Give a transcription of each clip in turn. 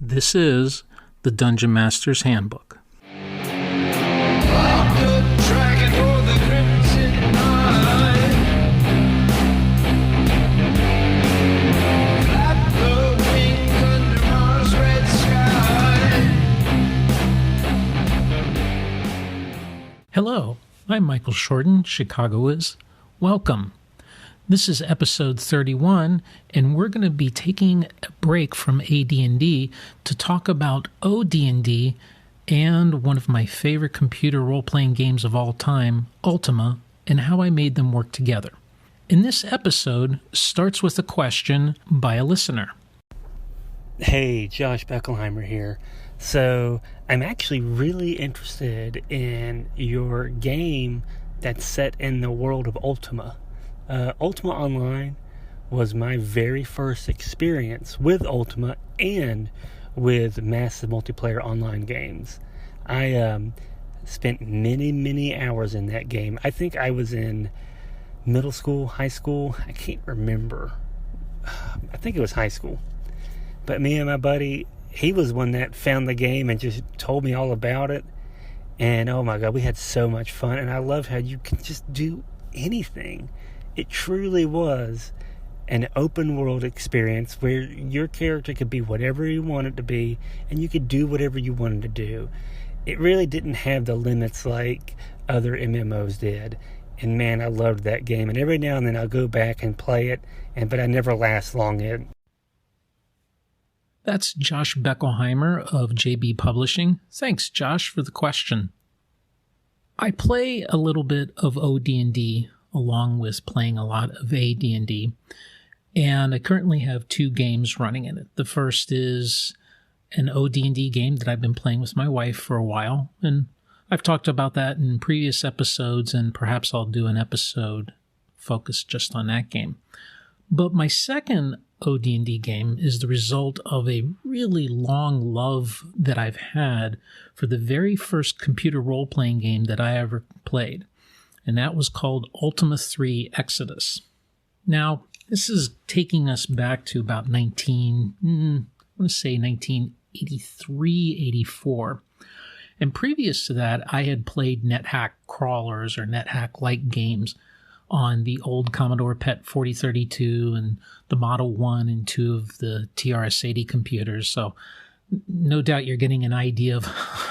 This is the Dungeon Master's Handbook. Hello, I'm Michael Shorten, Chicago is. Welcome. This is episode 31, and we're going to be taking a break from AD&D to talk about OD&D and one of my favorite computer role-playing games of all time, Ultima, and how I made them work together. And this episode starts with a question by a listener. Hey, Josh Beckelheimer here. So, I'm actually really interested in your game that's set in the world of Ultima. Ultima Online was my very first experience with Ultima and with massive multiplayer online games. I spent many hours in that game. I think I was in middle school, high school. I can't remember. I think it was high school. But me and my buddy, he was one that found the game and just told me all about it. And oh my God, we had so much fun. And I love how you can just do anything. It truly was an open world experience where your character could be whatever you wanted to be and you could do whatever you wanted to do. It really didn't have the limits like other MMOs did. And man, I loved that game. And every now and then I'll go back and play it, but I never last long in it. That's Josh Beckelheimer of JB Publishing. Thanks, Josh, for the question. I play a little bit of OD&D along with playing a lot of AD&D, and I currently have two games running in it. The first is an OD&D game that I've been playing with my wife for a while, and I've talked about that in previous episodes, and perhaps I'll do an episode focused just on that game. But my second OD&D game is the result of a really long love that I've had for the very first computer role-playing game that I ever played, and that was called Ultima 3 Exodus. Now, this is taking us back to about 1983, 84. And previous to that, I had played NetHack crawlers or NetHack-like games on the old Commodore PET 4032 and the Model 1 and 2 of the TRS-80 computers. So no doubt you're getting an idea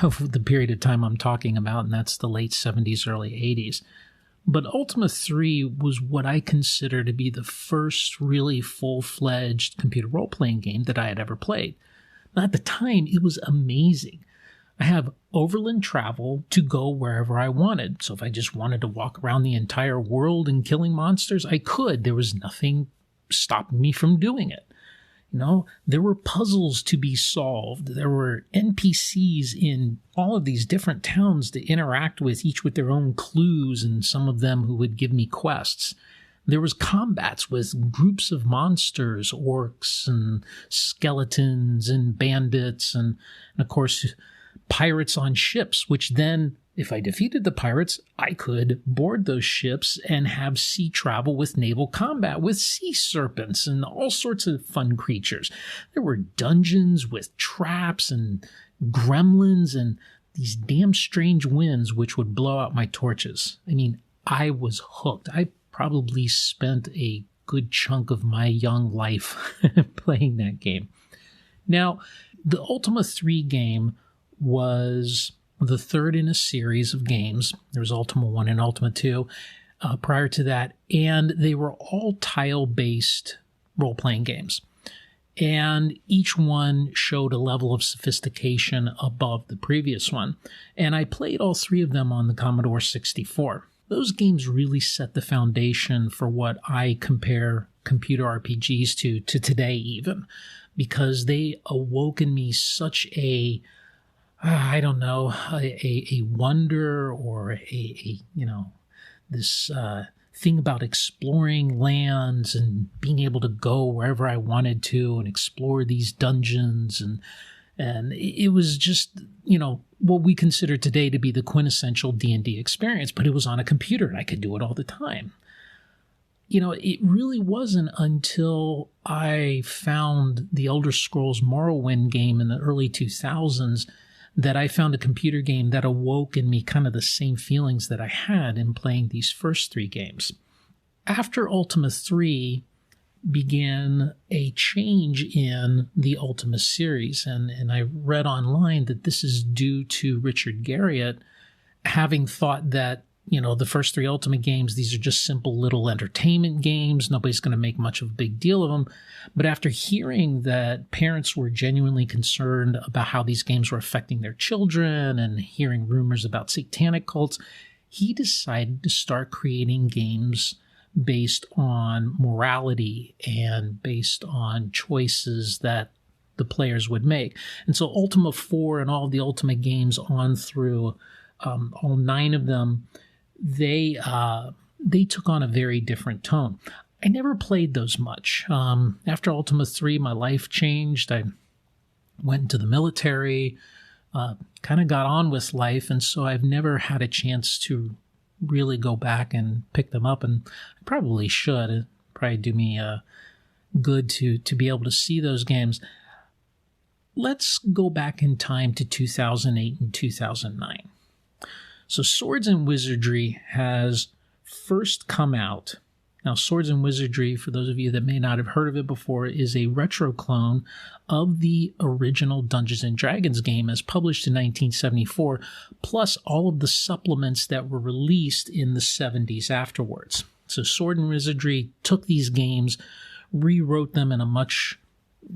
of the period of time I'm talking about, and that's the late 70s, early 80s. But Ultima 3 was what I consider to be the first really full-fledged computer role-playing game that I had ever played. Now, at the time, it was amazing. I have overland travel to go wherever I wanted. So if I just wanted to walk around the entire world and killing monsters, I could. There was nothing stopping me from doing it. You know, there were puzzles to be solved. There were NPCs in all of these different towns to interact with, each with their own clues, and some of them who would give me quests. There was combats with groups of monsters, orcs and skeletons and bandits, and of course, pirates on ships, which then, if I defeated the pirates, I could board those ships and have sea travel with naval combat, with sea serpents and all sorts of fun creatures. There were dungeons with traps and gremlins and these damn strange winds which would blow out my torches. I mean, I was hooked. I probably spent a good chunk of my young life playing that game. Now, the Ultima 3 game was the third in a series of games. There was Ultima 1 and Ultima 2 prior to that, and they were all tile-based role-playing games. And each one showed a level of sophistication above the previous one. And I played all three of them on the Commodore 64. Those games really set the foundation for what I compare computer RPGs to today even, because they awoke in me such a wonder or this thing about exploring lands and being able to go wherever I wanted to and explore these dungeons. And it was just, what we consider today to be the quintessential D&D experience, but it was on a computer and I could do it all the time. it really wasn't until I found the Elder Scrolls Morrowind game in the early 2000s that I found a computer game that awoke in me kind of the same feelings that I had in playing these first three games. After Ultima 3 began a change in the Ultima series, and I read online that this is due to Richard Garriott having thought that the first three Ultima games, these are just simple little entertainment games. Nobody's going to make much of a big deal of them. But after hearing that parents were genuinely concerned about how these games were affecting their children and hearing rumors about satanic cults, he decided to start creating games based on morality and based on choices that the players would make. And so Ultima 4 and all the Ultima games on through all 9 of them, they took on a very different tone. I never played those much. After Ultima 3, my life changed. I went into the military, kind of got on with life, and so I've never had a chance to really go back and pick them up, and I probably should. It'd probably do me good to be able to see those games. Let's go back in time to 2008 and 2009. So Swords and Wizardry has first come out. Now, Swords and Wizardry, for those of you that may not have heard of it before, is a retro clone of the original Dungeons & Dragons game as published in 1974, plus all of the supplements that were released in the 70s afterwards. So Sword and Wizardry took these games, rewrote them in a much,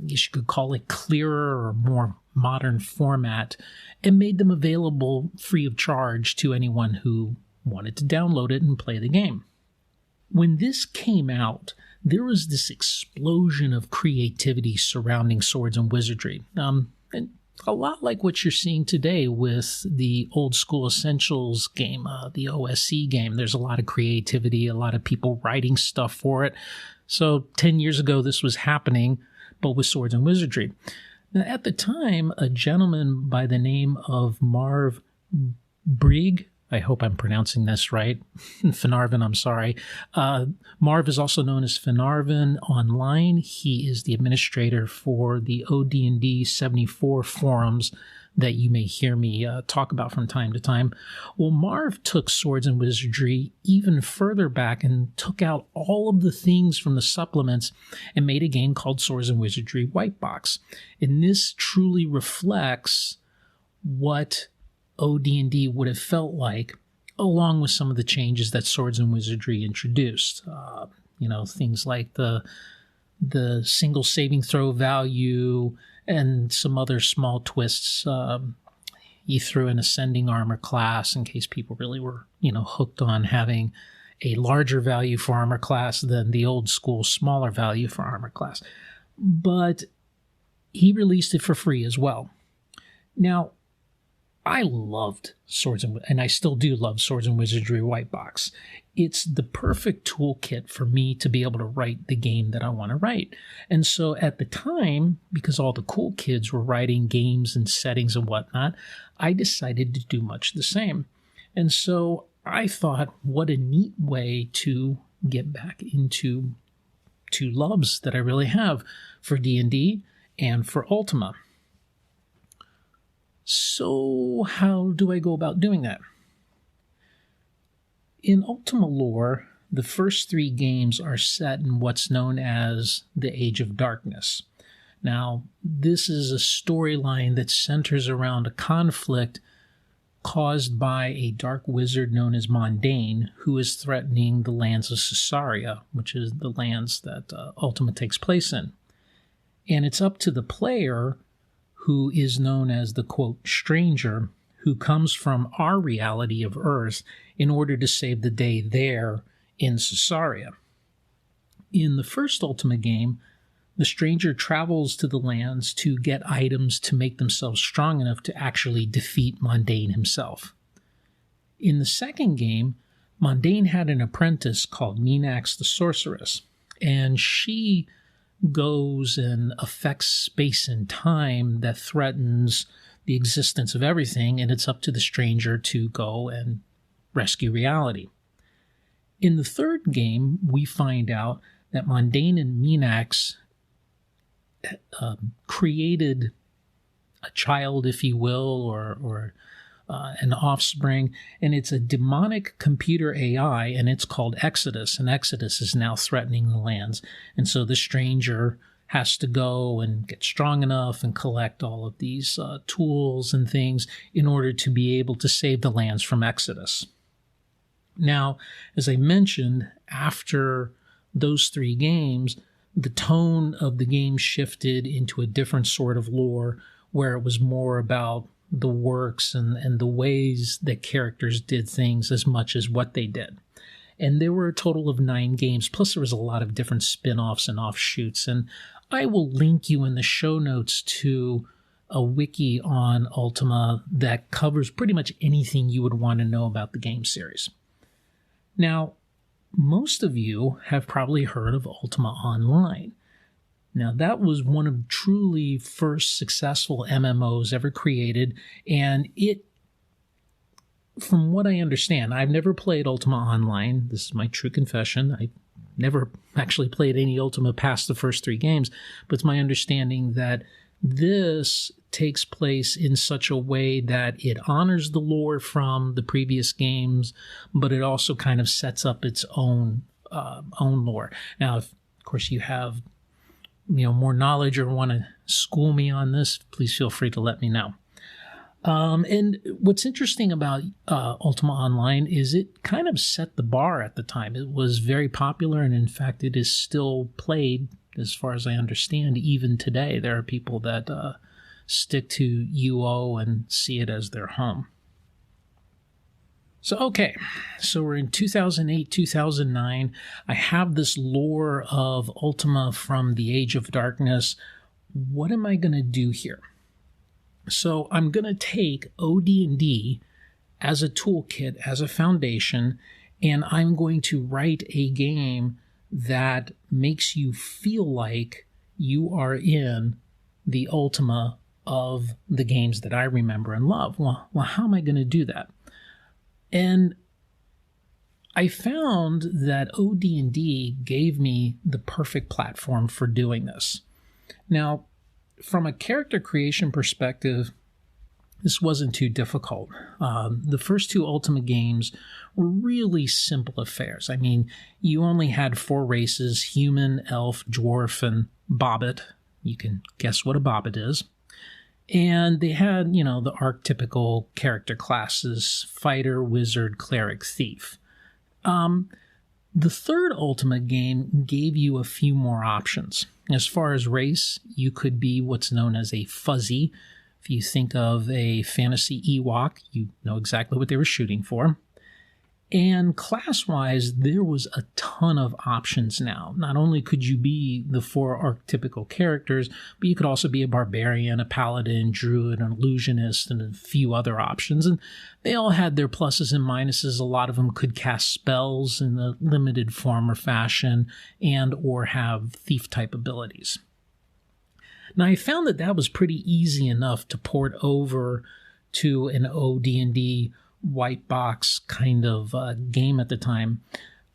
you could call it, clearer or more modern format, and made them available free of charge to anyone who wanted to download it and play the game. When this came out, there was this explosion of creativity surrounding Swords and Wizardry. And a lot like what you're seeing today with the Old School Essentials game, the OSE game. There's a lot of creativity, a lot of people writing stuff for it. So 10 years ago, this was happening, but with Swords and Wizardry. Now, at the time, a gentleman by the name of Marv Brigg, I hope I'm pronouncing this right, Finarvin, I'm sorry. Marv is also known as Finarvin online. He is the administrator for the OD&D 74 forums that you may hear me talk about from time to time. Well, Marv took Swords and Wizardry even further back and took out all of the things from the supplements and made a game called Swords and Wizardry White Box. And this truly reflects what OD&D would have felt like, along with some of the changes that Swords and Wizardry introduced. Things like the single saving throw value and some other small twists. He threw an ascending armor class in case people really were, hooked on having a larger value for armor class than the old school smaller value for armor class. But he released it for free as well. Now, I loved Swords and I still do love Swords and Wizardry White Box. It's the perfect toolkit for me to be able to write the game that I want to write. And so at the time, because all the cool kids were writing games and settings and whatnot, I decided to do much the same. And so I thought, what a neat way to get back into two loves that I really have for D&D and for Ultima. So how do I go about doing that? In Ultima lore, the first 3 games are set in what's known as the Age of Darkness. Now, this is a storyline that centers around a conflict caused by a dark wizard known as Mondain, who is threatening the lands of Caesarea, which is the lands that Ultima takes place in. And it's up to the player, who is known as the, quote, stranger, who comes from our reality of Earth in order to save the day there in Caesarea. In the first Ultima game, the stranger travels to the lands to get items to make themselves strong enough to actually defeat Mondain himself. In the second game, Mondain had an apprentice called Minax the Sorceress, and she goes and affects space and time that threatens the existence of everything, and it's up to the stranger to go and rescue reality. In the third game, we find out that Mundane and Minax created a child, if you will, or an offspring, and it's a demonic computer AI, and it's called Exodus, and Exodus is now threatening the lands. And so the stranger has to go and get strong enough and collect all of these tools and things in order to be able to save the lands from Exodus. Now, as I mentioned, after those 3 games, the tone of the game shifted into a different sort of lore where it was more about the works and the ways that characters did things as much as what they did. And there were a total of 9 games, plus there was a lot of different spin-offs and offshoots. And I will link you in the show notes to a wiki on Ultima that covers pretty much anything you would want to know about the game series. Now, most of you have probably heard of Ultima Online. Now, that was one of truly first successful MMOs ever created, and it, from what I understand, I've never played Ultima Online. This is my true confession. I never actually played any Ultima past the first 3 games, but it's my understanding that this takes place in such a way that it honors the lore from the previous games, but it also kind of sets up its own lore. Now, if, of course, you have more knowledge or want to school me on this, please feel free to let me know. And what's interesting about Ultima Online is it kind of set the bar at the time. It was very popular, and in fact, it is still played, as far as I understand, even today. There are people that stick to UO and see it as their home. So we're in 2008, 2009. I have this lore of Ultima from the Age of Darkness. What am I going to do here? So I'm going to take OD&D as a toolkit, as a foundation, and I'm going to write a game that makes you feel like you are in the Ultima of the games that I remember and love. Well, how am I going to do that? And I found that OD&D gave me the perfect platform for doing this. Now, from a character creation perspective, this wasn't too difficult. The first 2 Ultima games were really simple affairs. I mean, you only had 4 races: human, elf, dwarf, and bobbit. You can guess what a bobbit is. And they had, the archetypical character classes: fighter, wizard, cleric, thief. The third Ultima game gave you a few more options. As far as race, you could be what's known as a fuzzy. If you think of a fantasy Ewok, you know exactly what they were shooting for. And class-wise, there was a ton of options now. Not only could you be the 4 archetypical characters, but you could also be a barbarian, a paladin, druid, an illusionist, and a few other options. And they all had their pluses and minuses. A lot of them could cast spells in a limited form or fashion and or have thief-type abilities. Now, I found that was pretty easy enough to port over to an OD&D white box kind of game at the time,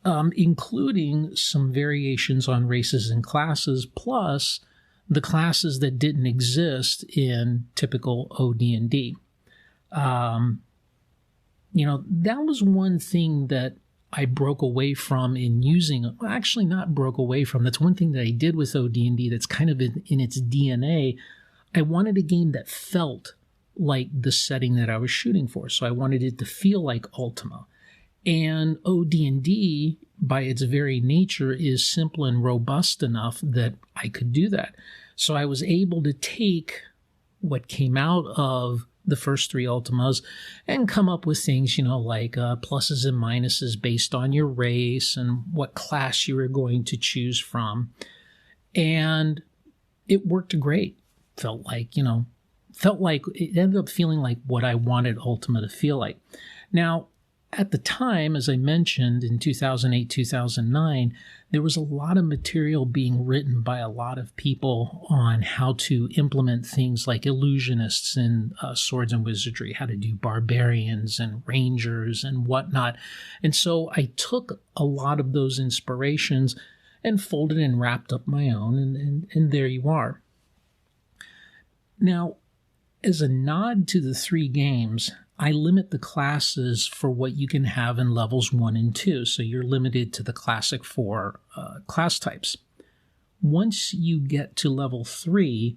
including some variations on races and classes, plus the classes that didn't exist in typical OD&D. That was one thing that I broke away from in using, well, actually not broke away from, that's one thing that I did with OD&D that's kind of in its DNA. I wanted a game that felt like the setting that I was shooting for. So I wanted it to feel like Ultima. And OD&D, by its very nature, is simple and robust enough that I could do that. So I was able to take what came out of the first 3 Ultimas and come up with things, like pluses and minuses based on your race and what class you were going to choose from. And it worked great. Felt like it ended up feeling like what I wanted Ultima to feel like. Now, At the time, as I mentioned, in 2008, 2009, there was a lot of material being written by a lot of people on how to implement things like illusionists in swords and wizardry, how to do barbarians and rangers and whatnot. And so I took a lot of those inspirations and folded and wrapped up my own, and there you are. Now, as a nod to the 3 games, I limit the classes for what you can have in levels 1 and 2, so you're limited to the classic 4 class types. Once you get to level 3,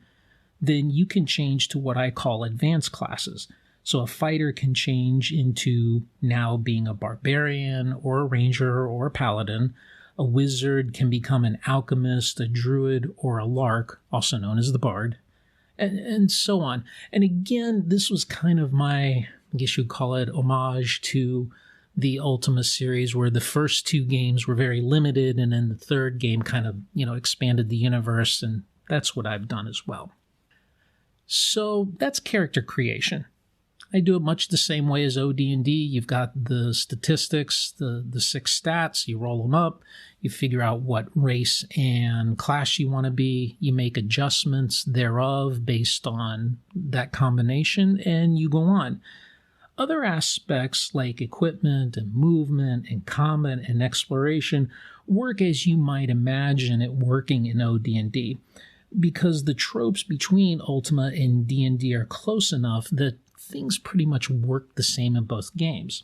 then you can change to what I call advanced classes. So a fighter can change into now being a barbarian or a ranger or a paladin. A wizard can become an alchemist, a druid, or a lark, also known as the bard, and so on. And again, this was kind of my, I guess you'd call it, homage to the Ultima series, where the first 2 games were very limited, and then the 3rd game kind of, expanded the universe, and that's what I've done as well. So that's character creation. I do it much the same way as OD&D. You've got the statistics, the 6 stats, you roll them up, you figure out what race and class you want to be, you make adjustments thereof based on that combination, and you go on. Other aspects like equipment and movement and combat and exploration work as you might imagine it working in OD&D, because the tropes between Ultima and D&D are close enough that things pretty much work the same in both games.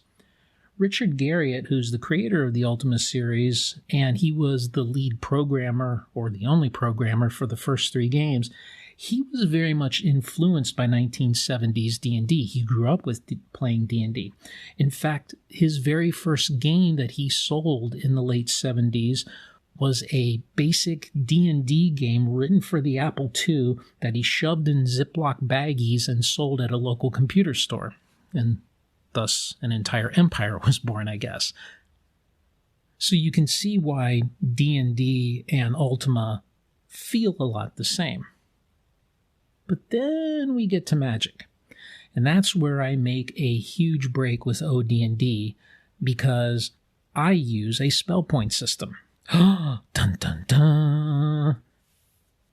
Richard Garriott, who's the creator of the Ultima series, and he was the lead programmer, or the only programmer, for the first 3 games, he was very much influenced by 1970s D&D. He grew up with playing D&D. In fact, his very first game that he sold in the late 70s was a basic D&D game written for the Apple II that he shoved in Ziploc baggies and sold at a local computer store. And thus an entire empire was born, I guess. So you can see why D&D and Ultima feel a lot the same. But then we get to Magic. And that's where I make a huge break with OD&D, because I use a spell point system. Dun dun dun.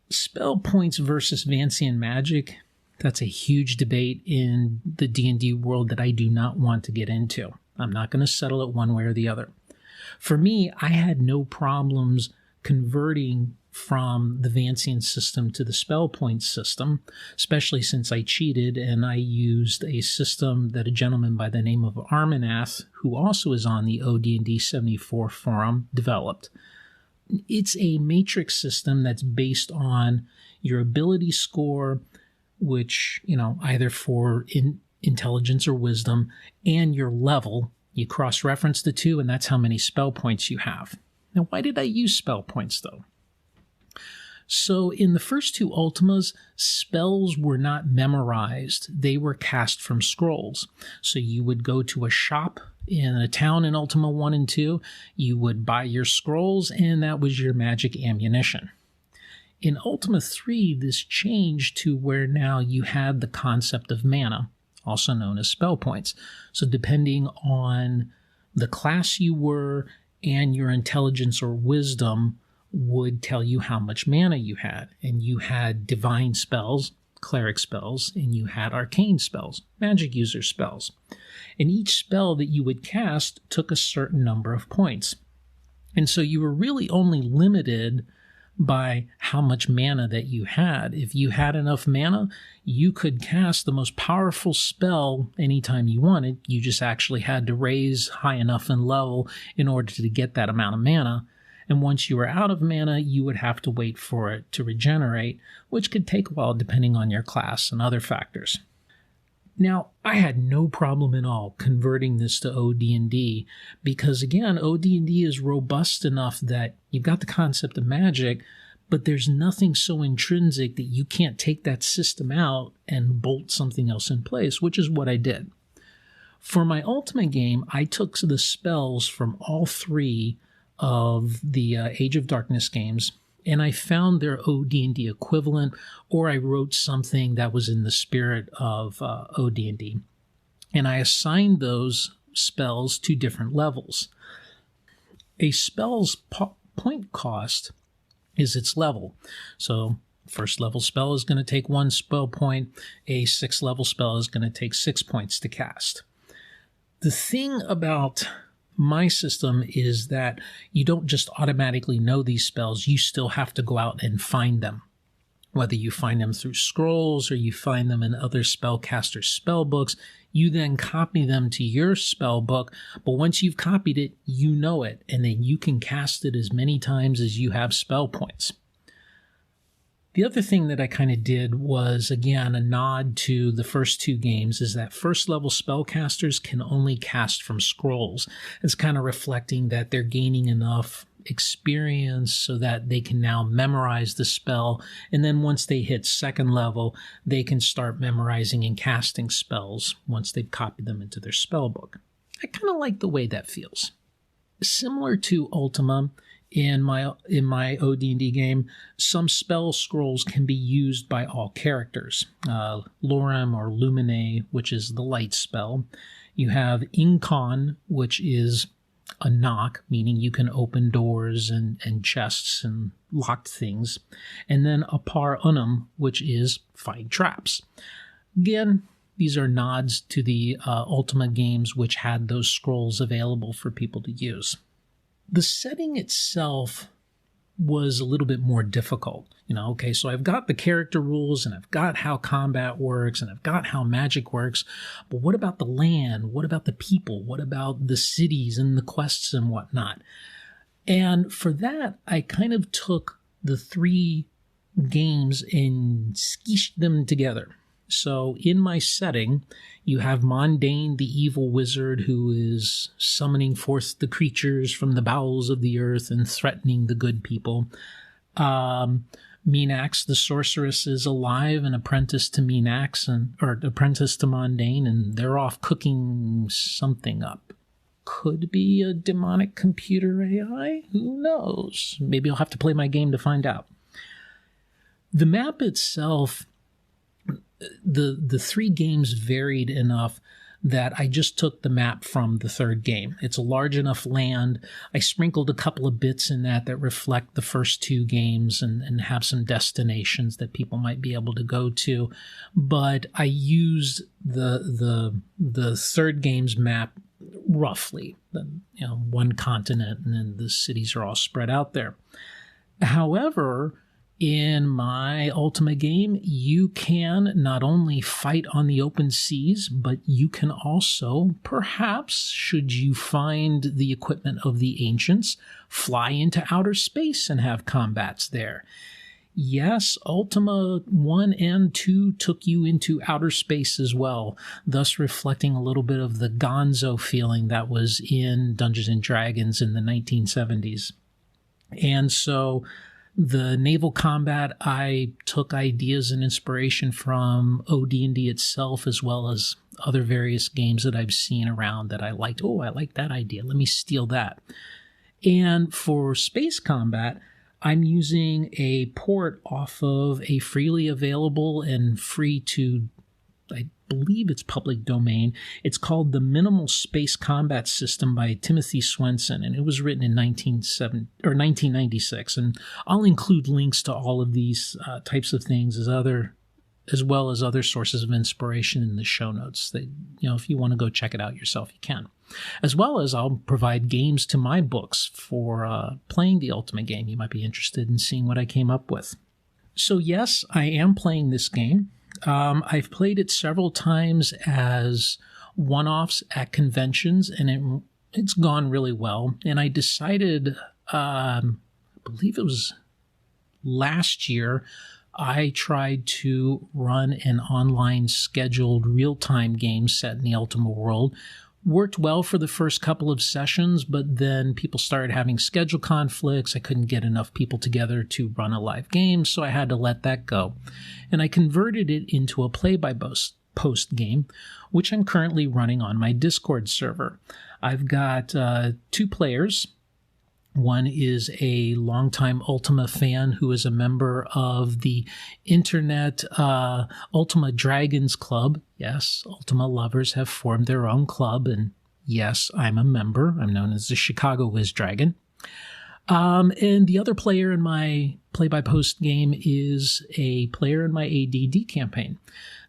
Spell points versus Vancian magic, that's a huge debate in the D&D world that I do not want to get into. I'm not going to settle it one way or the other. For me, I had no problems converting from the Vancian system to the spell point system, especially since I cheated and I used a system that a gentleman by the name of Arminath, who also is on the OD&D 74 forum, developed. It's a matrix system that's based on your ability score, which, either for intelligence or wisdom, and your level. You cross-reference the 2, and that's how many spell points you have. Now, why did I use spell points, though? So in the first 2 Ultimas, spells were not memorized. They were cast from scrolls. So you would go to a shop in a town in Ultima 1 and 2, you would buy your scrolls, and that was your magic ammunition. In Ultima 3, this changed to where now you had the concept of mana, also known as spell points. So depending on the class you were and your intelligence or wisdom would tell you how much mana you had. And you had divine spells, cleric spells, and you had arcane spells, magic user spells. And each spell that you would cast took a certain number of points. And so you were really only limited by how much mana that you had. If you had enough mana, you could cast the most powerful spell anytime you wanted. You just actually had to raise high enough in level in order to get that amount of mana. And once you were out of mana, you would have to wait for it to regenerate, which could take a while depending on your class and other factors. Now, I had no problem at all converting this to OD&D because, again, OD&D is robust enough that you've got the concept of magic, but there's nothing so intrinsic that you can't take that system out and bolt something else in place, which is what I did. For my Ultimate game, I took the spells from all 3 of the Age of Darkness games, and I found their OD&D equivalent, or I wrote something that was in the spirit of OD&D. And I assigned those spells to different levels. A spell's point cost is its level. So first level spell is going to take 1 spell point. A 6th level spell is going to take 6 points to cast. The thing about my system is that you don't just automatically know these spells. You still have to go out and find them. Whether you find them through scrolls or you find them in other spellcasters' spell books, you then copy them to your spell book. But once you've copied it, you know it, and then you can cast it as many times as you have spell points. The other thing that I kind of did was, again, a nod to the first 2 games, is that first level spellcasters can only cast from scrolls. It's kind of reflecting that they're gaining enough experience so that they can now memorize the spell, and then once they hit 2nd level, they can start memorizing and casting spells once they've copied them into their spell book. I kind of like the way that feels. Similar to Ultima, in my OD&D game, some spell scrolls can be used by all characters. Lorem or Lumine, which is the light spell. You have Incon, which is a knock, meaning you can open doors and chests and locked things. And then Appar Unum, which is find traps. Again, these are nods to the Ultima games, which had those scrolls available for people to use. The setting itself was a little bit more difficult. Okay, so I've got the character rules and I've got how combat works and I've got how magic works, but what about the land? What about the people? What about the cities and the quests and whatnot? And for that, I kind of took the 3 games and skeeshed them together. So in my setting, you have Mondain, the evil wizard who is summoning forth the creatures from the bowels of the earth and threatening the good people. Minax, the sorceress, is alive and apprenticed to Minax, or apprenticed to Mondain, and they're off cooking something up. Could be a demonic computer AI? Who knows? Maybe I'll have to play my game to find out. The map itself, the 3 games varied enough that I just took the map from the 3rd game. It's a large enough land. I sprinkled a couple of bits in that reflect the first 2 games and have some destinations that people might be able to go to. But I used the 3rd game's map roughly, 1 continent, and then the cities are all spread out there. However, in my Ultima game, you can not only fight on the open seas, but you can also, perhaps, should you find the equipment of the ancients, fly into outer space and have combats there. Yes, Ultima 1 and 2 took you into outer space as well, thus reflecting a little bit of the gonzo feeling that was in Dungeons & Dragons in the 1970s. And so the naval combat, I took ideas and inspiration from OD&D itself, as well as other various games that I've seen around that I liked. Oh, I like that idea. Let me steal that. And for space combat, I'm using a port off of a freely available and free to, I believe it's public domain. It's called the Minimal Space Combat System by Timothy Swenson, and it was written in 1996. And I'll include links to all of these types of things as well as other sources of inspiration in the show notes. That, if you want to go check it out yourself, you can. As well as I'll provide games to my books for playing the Ultima game. You might be interested in seeing what I came up with. So yes, I am playing this game. I've played it several times as one-offs at conventions, and it's gone really well. And I decided, I believe it was last year, I tried to run an online scheduled real-time game set in the Ultima world. Worked well for the first couple of sessions, but then people started having schedule conflicts. I couldn't get enough people together to run a live game, so I had to let that go. And I converted it into a play-by-post game, which I'm currently running on my Discord server. I've got 2 players. One is a longtime Ultima fan who is a member of the Internet Ultima Dragons Club. Yes, Ultima lovers have formed their own club, and Yes, I'm a member. I'm known as the Chicago Whiz Dragon. And the other player in my play-by-post game is a player in my AD&D campaign.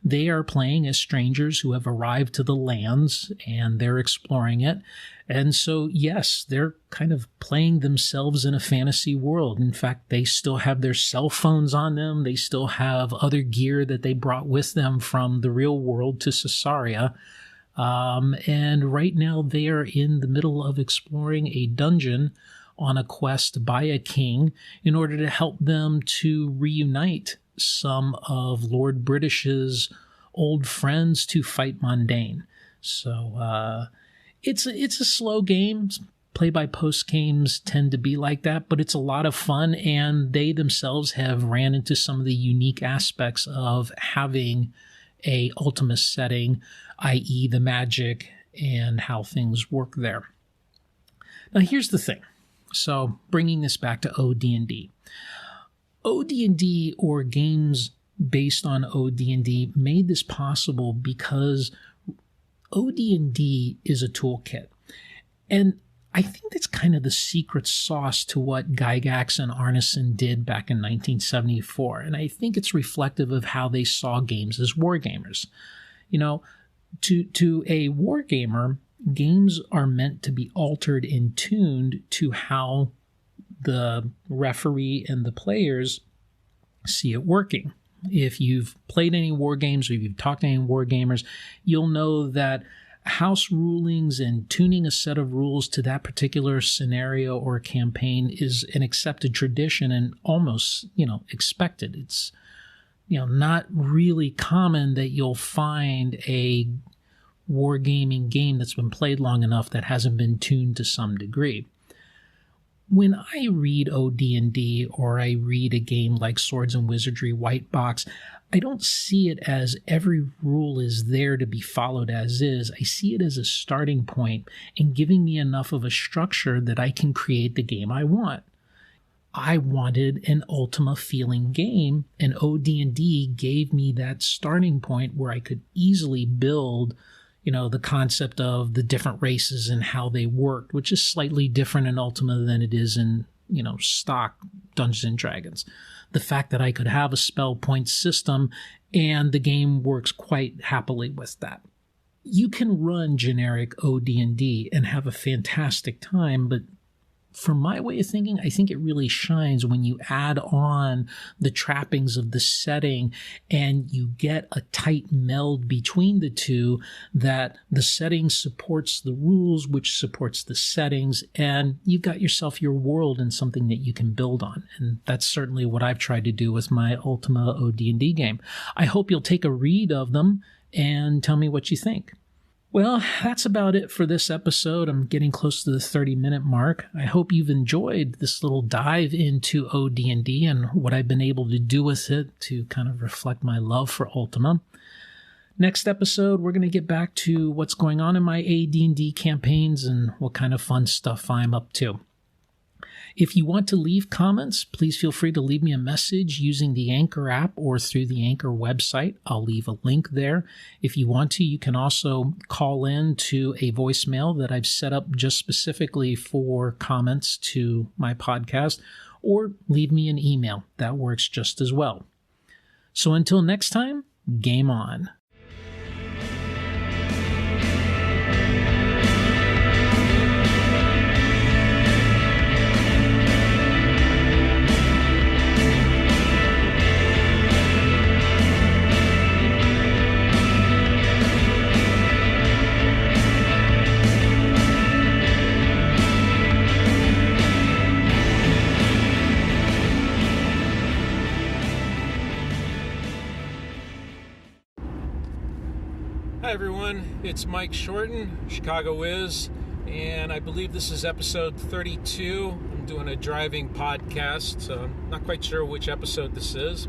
They are playing as strangers who have arrived to the lands, and they're exploring it. And so, yes, they're kind of playing themselves in a fantasy world. In fact, they still have their cell phones on them. They still have other gear that they brought with them from the real world to Caesarea. And right now they are in the middle of exploring a dungeon on a quest by a king in order to help them to reunite some of Lord British's old friends to fight Mundane. So it's a slow game. Play-by-post games tend to be like that, but it's a lot of fun, and they themselves have ran into some of the unique aspects of having a Ultima setting, i.e. the magic and how things work there. Now here's the thing. So bringing this back to OD&D. OD&D, or games based on OD&D, made this possible because OD&D is a toolkit. And I think that's kind of the secret sauce to what Gygax and Arneson did back in 1974. And I think it's reflective of how they saw games as wargamers. You know, to a wargamer, games are meant to be altered and tuned to how the referee and the players see it working. If you've played any war games or you've talked to any war gamers, you'll know that house rulings and tuning a set of rules to that particular scenario or campaign is an accepted tradition and almost, expected. It's, not really common that you'll find a wargaming game that's been played long enough that hasn't been tuned to some degree. When I read OD&D or I read a game like Swords and Wizardry White Box, I don't see it as every rule is there to be followed as is. I see it as a starting point and giving me enough of a structure that I can create the game I want. I wanted an Ultima feeling game, and OD&D gave me that starting point where I could easily build the concept of the different races and how they worked, which is slightly different in Ultima than it is in, stock Dungeons and Dragons. The fact that I could have a spell point system and the game works quite happily with that. You can run generic OD&D and have a fantastic time, but from my way of thinking, I think it really shines when you add on the trappings of the setting and you get a tight meld between the two, that the setting supports the rules, which supports the settings, and you've got yourself your world and something that you can build on. And that's certainly what I've tried to do with my Ultima OD&D game. I hope you'll take a read of them and tell me what you think. Well, that's about it for this episode. I'm getting close to the 30-minute mark. I hope you've enjoyed this little dive into OD&D and what I've been able to do with it to kind of reflect my love for Ultima. Next episode, we're going to get back to what's going on in my AD&D campaigns and what kind of fun stuff I'm up to. If you want to leave comments, please feel free to leave me a message using the Anchor app or through the Anchor website. I'll leave a link there. If you want to, you can also call in to a voicemail that I've set up just specifically for comments to my podcast, or leave me an email. That works just as well. So until next time, game on. Hi everyone, it's Mike Shorten, Chicago Whiz, and I believe this is episode 32. I'm doing a driving podcast, so I'm not quite sure which episode this is.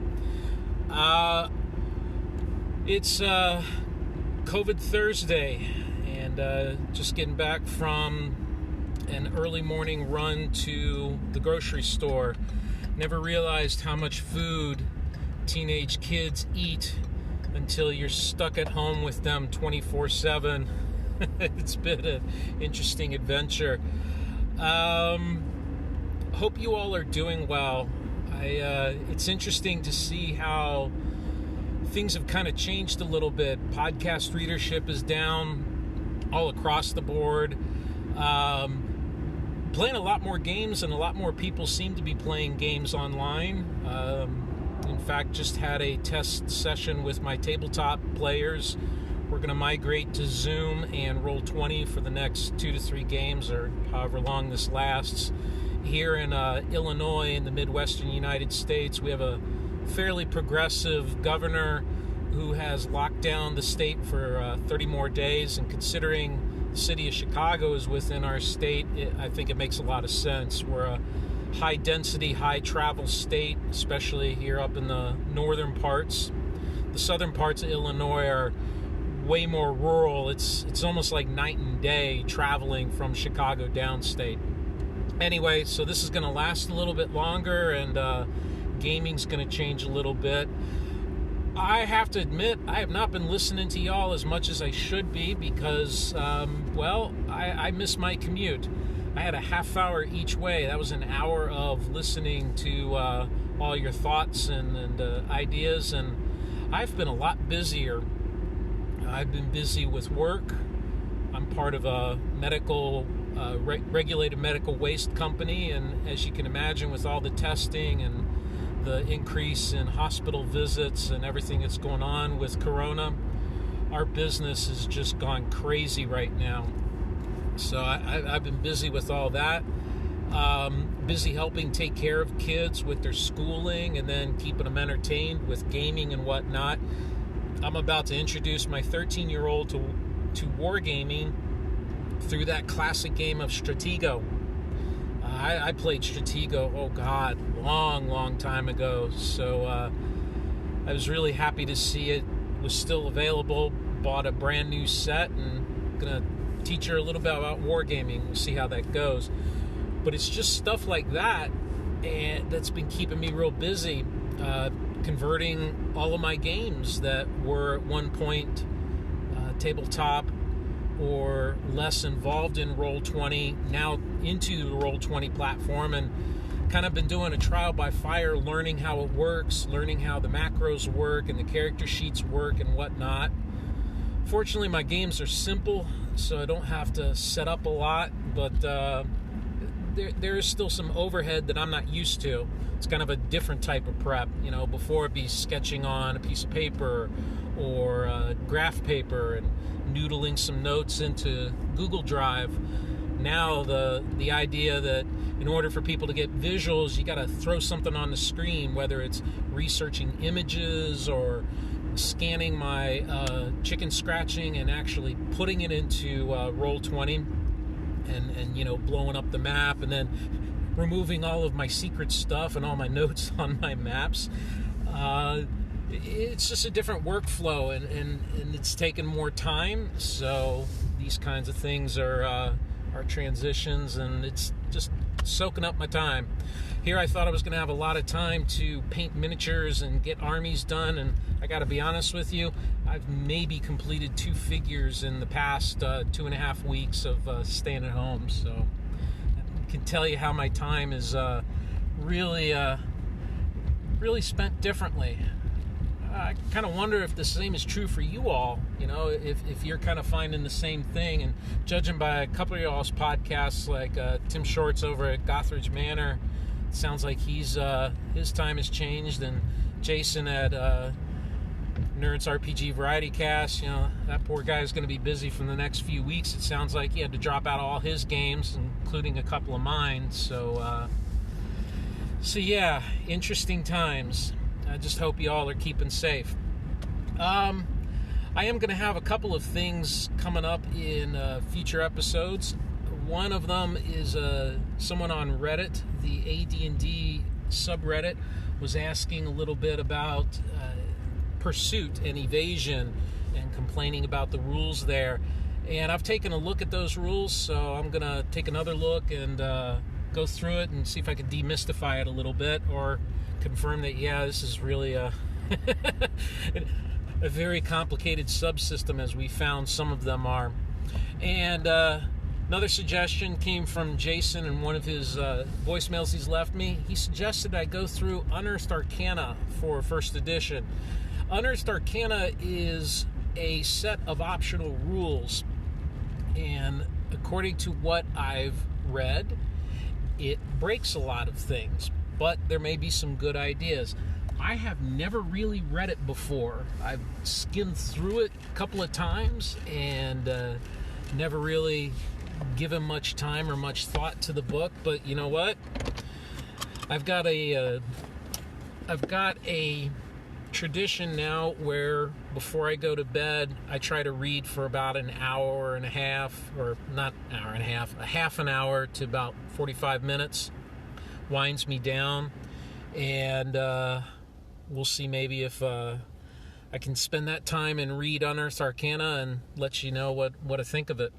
It's COVID Thursday, and just getting back from an early morning run to the grocery store. Never realized how much food teenage kids eat until you're stuck at home with them 24/7 It's been an interesting adventure. Hope you all are doing well. It's interesting to see how things have kind of changed a little bit. Podcast readership is down all across the board. Playing a lot more games, and a lot more people seem to be playing games online. In fact, just had a test session with my tabletop players. We're going to migrate to Zoom and Roll20 for the next 2 to 3 games, or however long this lasts. Here in Illinois, in the Midwestern United States, we have a fairly progressive governor who has locked down the state for 30 more days, and considering the city of Chicago is within our state, I think it makes a lot of sense. We're a high-density, high-travel state, especially here up in the northern parts. The southern parts of Illinois are way more rural. It's almost like night and day traveling from Chicago downstate. Anyway, so this is going to last a little bit longer, and gaming's going to change a little bit. I have to admit, I have not been listening to y'all as much as I should be because, I miss my commute. I had a half hour each way. That was an hour of listening to all your thoughts and ideas, and I've been a lot busier. I've been busy with work. I'm part of a regulated medical waste company, and as you can imagine, with all the testing and the increase in hospital visits and everything that's going on with Corona, our business has just gone crazy right now. So I've been busy with all that. Busy helping take care of kids with their schooling and then keeping them entertained with gaming and whatnot. I'm about to introduce my 13-year-old to wargaming through that classic game of Stratego. I played Stratego, long time ago. So I was really happy to see it was still available. Bought a brand new set and gonna teach her a little bit about wargaming. We'll see how that goes. But it's just stuff like that, and that's been keeping me real busy. Converting all of my games that were at one point tabletop or less involved in Roll20 now into the Roll20 platform, and kind of been doing a trial by fire, learning how it works, learning how the macros work and the character sheets work and whatnot. Fortunately, my games are simple, so I don't have to set up a lot, but there is still some overhead that I'm not used to. It's kind of a different type of prep. Before it'd be sketching on a piece of paper or graph paper and noodling some notes into Google Drive. Now the idea that in order for people to get visuals, you got to throw something on the screen, whether it's researching images or scanning my chicken scratching and actually putting it into Roll20 and blowing up the map, and then removing all of my secret stuff and all my notes on my maps. It's just a different workflow, and it's taken more time. So these kinds of things are transitions, and it's just soaking up my time. Here I thought I was going to have a lot of time to paint miniatures and get armies done, and I got to be honest with you, I've maybe completed 2 figures in the past 2.5 weeks of staying at home. So I can tell you how my time is really spent differently. I kind of wonder if the same is true for you all, if you're kind of finding the same thing. And judging by a couple of y'all's podcasts, like Tim Short's over at Gothridge Manor, it sounds like his time has changed. And Jason at Nerds RPG Variety Cast, that poor guy is going to be busy for the next few weeks. It sounds like he had to drop out all his games, including a couple of mine. So yeah, interesting times. I just hope you all are keeping safe. I am going to have a couple of things coming up in future episodes. One of them is someone on Reddit, the AD&D subreddit, was asking a little bit about pursuit and evasion and complaining about the rules there. And I've taken a look at those rules, so I'm going to take another look and go through it and see if I can demystify it a little bit, or confirm that, this is really a very complicated subsystem, as we found some of them are. And another suggestion came from Jason in one of his voicemails he's left me. He suggested I go through Unearthed Arcana for first edition. Unearthed Arcana is a set of optional rules, and according to what I've read, it breaks a lot of things, but there may be some good ideas. I have never really read it before. I've skimmed through it a couple of times and never really given much time or much thought to the book, but you know what? I've got a tradition now where before I go to bed, I try to read for about an hour and a half, or not an hour and a half an hour to about 45 minutes. Winds me down, and we'll see maybe if I can spend that time and read Unearthed Arcana and let you know what I think of it.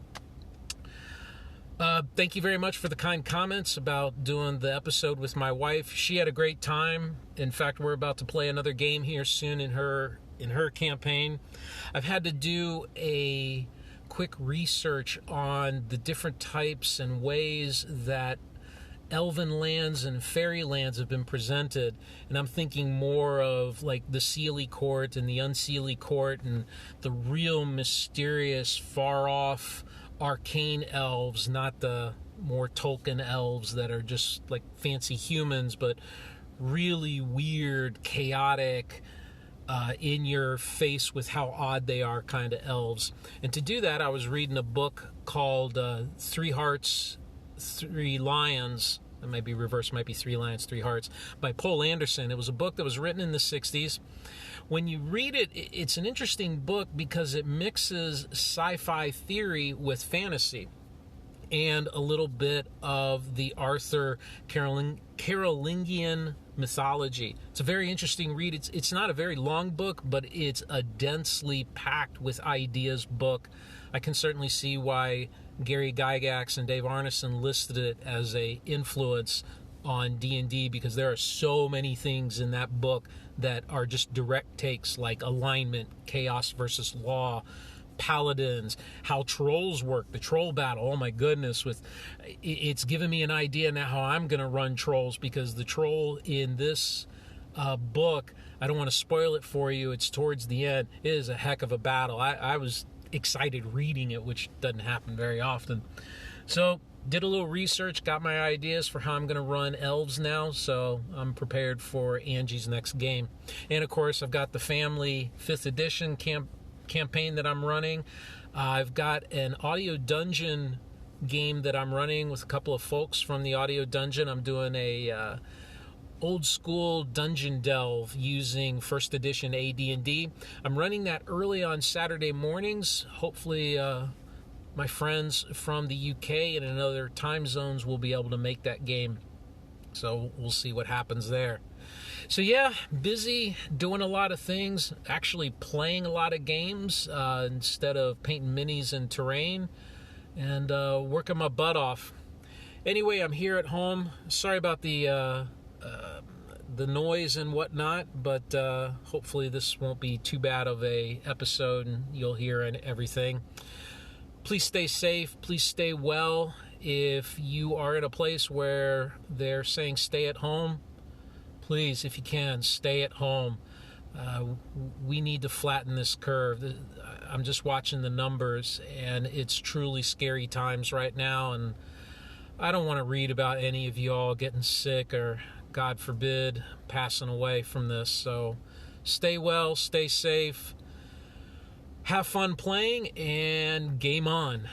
Thank you very much for the kind comments about doing the episode with my wife. She had a great time. In fact, we're about to play another game here soon in her campaign. I've had to do a quick research on the different types and ways that elven lands and fairy lands have been presented, and I'm thinking more of like the Seelie Court and the Unseelie Court and the real mysterious, far-off arcane elves, not the more Tolkien elves that are just like fancy humans, but really weird, chaotic, in your face with how odd they are kind of elves. And to do that, I was reading a book called Three Hearts, Three Lions. It might be reversed, might be Three Lions, Three Hearts, by Poul Anderson. It was a book that was written in the 60s. When you read it, it's an interesting book because it mixes sci-fi theory with fantasy and a little bit of the Arthur Carolingian mythology. It's a very interesting read. It's not a very long book, but it's a densely packed with ideas book. I can certainly see why Gary Gygax and Dave Arneson listed it as a influence on D&D, because there are so many things in that book that are just direct takes, like alignment, chaos versus law, paladins, how trolls work, the troll battle. Oh my goodness, it's given me an idea now how I'm going to run trolls, because the troll in this book, I don't want to spoil it for you, it's towards the end, it is a heck of a battle. I was excited reading it, which doesn't happen very often. So did a little research, got my ideas for how I'm going to run elves now, so I'm prepared for Angie's next game. And of course, I've got the family 5th edition campaign that I'm running. I've got an audio dungeon game that I'm running with a couple of folks from the audio dungeon. I'm doing a old school dungeon delve using 1st edition AD&D. I'm running that early on Saturday mornings. Hopefully my friends from the UK and in other time zones will be able to make that game. So we'll see what happens there. So yeah, busy doing a lot of things, actually playing a lot of games instead of painting minis and terrain, and working my butt off. Anyway, I'm here at home. Sorry about the noise and whatnot, but hopefully this won't be too bad of a episode and you'll hear everything. Please stay safe. Please stay well. If you are in a place where they're saying stay at home, please, if you can, stay at home. We need to flatten this curve. I'm just watching the numbers, and it's truly scary times right now, and I don't want to read about any of you all getting sick or, God forbid, passing away from this. So stay well, stay safe, have fun playing, and game on.